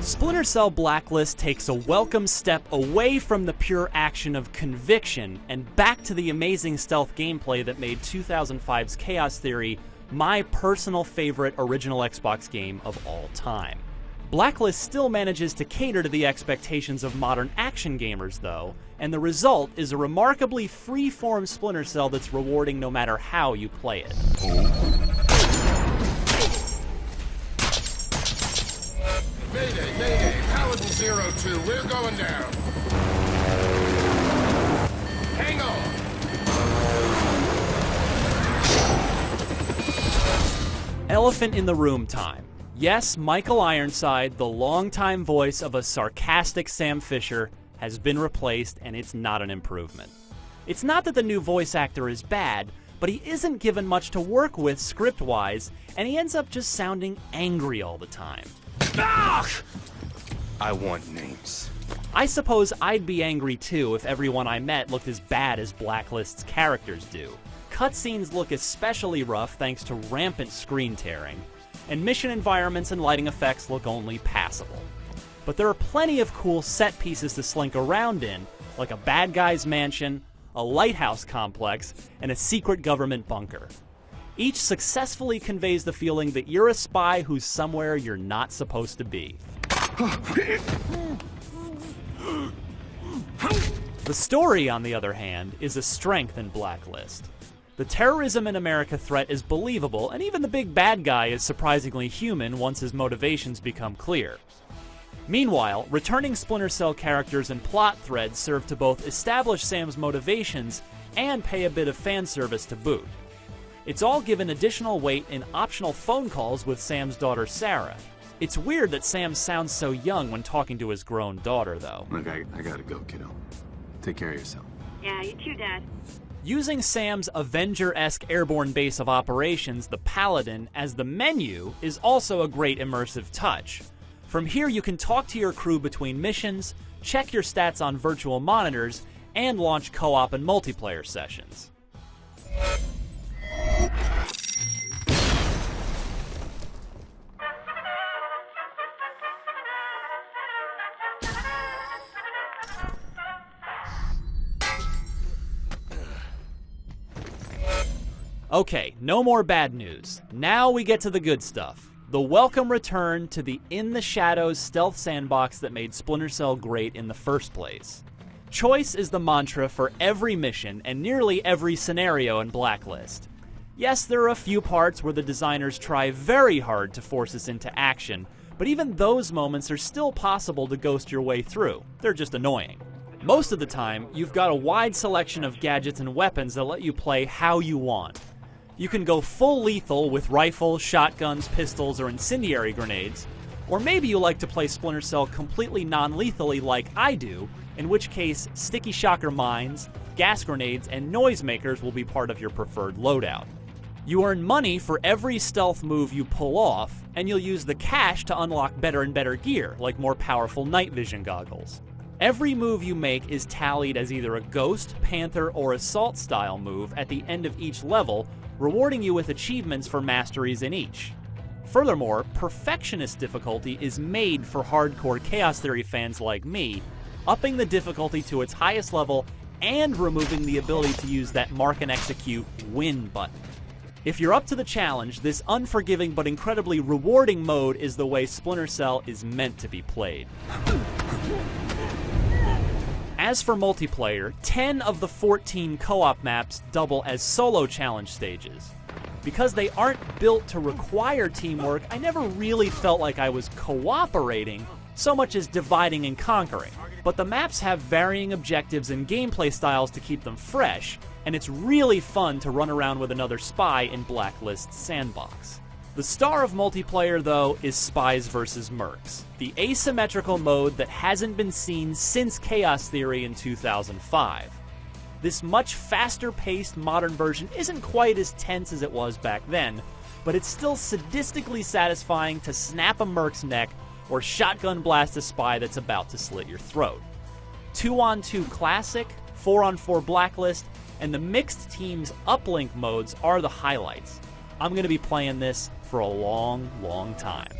Splinter Cell Blacklist takes a welcome step away from the pure action of Conviction and back to the amazing stealth gameplay that made 2005's Chaos Theory my personal favorite original Xbox game of all time. Blacklist still manages to cater to the expectations of modern action gamers, though, and the result is a remarkably free-form Splinter Cell that's rewarding no matter how you play it. Mayday, mayday, Paladin 02, we're going down. Hang on. Elephant in the room time. Yes, Michael Ironside, the longtime voice of a sarcastic Sam Fisher, has been replaced, and it's not an improvement. It's not that the new voice actor is bad, but he isn't given much to work with script-wise, and he ends up just sounding angry all the time. Ah! I want names. I suppose I'd be angry too if everyone I met looked as bad as Blacklist's characters do. Cutscenes look especially rough thanks to rampant screen tearing, and mission environments and lighting effects look only passable. But there are plenty of cool set pieces to slink around in, like a bad guy's mansion, a lighthouse complex, and a secret government bunker. Each successfully conveys the feeling that you're a spy who's somewhere you're not supposed to be. The story, on the other hand, is a strength in Blacklist. The terrorism in America threat is believable, and even the big bad guy is surprisingly human once his motivations become clear. Meanwhile, returning Splinter Cell characters and plot threads serve to both establish Sam's motivations and pay a bit of fan service to boot. It's all given additional weight in optional phone calls with Sam's daughter Sarah. It's weird that Sam sounds so young when talking to his grown daughter, though. Look, I gotta go, kiddo. Take care of yourself. Yeah, you too, Dad. Using Sam's Avenger-esque airborne base of operations, the Paladin, as the menu is also a great immersive touch. From here you can talk to your crew between missions, check your stats on virtual monitors, and launch co-op and multiplayer sessions. Okay, no more bad news. Now we get to the good stuff. The welcome return to the in-the-shadows stealth sandbox that made Splinter Cell great in the first place. Choice is the mantra for every mission and nearly every scenario in Blacklist. Yes, there are a few parts where the designers try very hard to force us into action, but even those moments are still possible to ghost your way through. They're just annoying. Most of the time, you've got a wide selection of gadgets and weapons that let you play how you want. You can go full lethal with rifles, shotguns, pistols, or incendiary grenades, or maybe you like to play Splinter Cell completely non-lethally like I do, in which case sticky shocker mines, gas grenades, and noisemakers will be part of your preferred loadout. You earn money for every stealth move you pull off, and you'll use the cash to unlock better and better gear, like more powerful night vision goggles. Every move you make is tallied as either a Ghost, Panther, or Assault style move at the end of each level, rewarding you with achievements for masteries in each. Furthermore, Perfectionist difficulty is made for hardcore Chaos Theory fans like me, upping the difficulty to its highest level and removing the ability to use that mark and execute win button. If you're up to the challenge, this unforgiving but incredibly rewarding mode is the way Splinter Cell is meant to be played. As for multiplayer, 10 of the 14 co-op maps double as solo challenge stages. Because they aren't built to require teamwork, I never really felt like I was cooperating so much as dividing and conquering. But the maps have varying objectives and gameplay styles to keep them fresh, and it's really fun to run around with another spy in Blacklist's sandbox. The star of multiplayer, though, is Spies vs. Mercs, the asymmetrical mode that hasn't been seen since Chaos Theory in 2005. This much faster-paced modern version isn't quite as tense as it was back then, but it's still sadistically satisfying to snap a Merc's neck or shotgun blast a spy that's about to slit your throat. 2-on-2 classic, 4-on-4 Blacklist, and the mixed teams uplink modes are the highlights. I'm going to be playing this for a long, long time.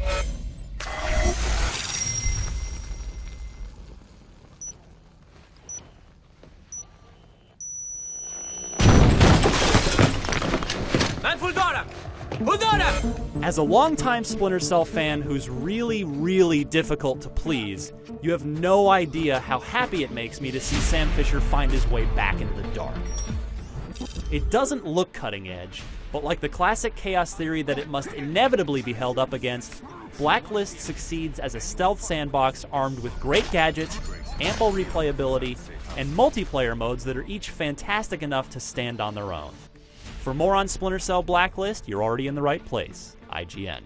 As a longtime Splinter Cell fan who's really difficult to please, you have no idea how happy it makes me to see Sam Fisher find his way back into the dark. It doesn't look cutting edge, but like the classic Chaos Theory that it must inevitably be held up against, Blacklist succeeds as a stealth sandbox armed with great gadgets, ample replayability, and multiplayer modes that are each fantastic enough to stand on their own. For more on Splinter Cell Blacklist, you're already in the right place. IGN.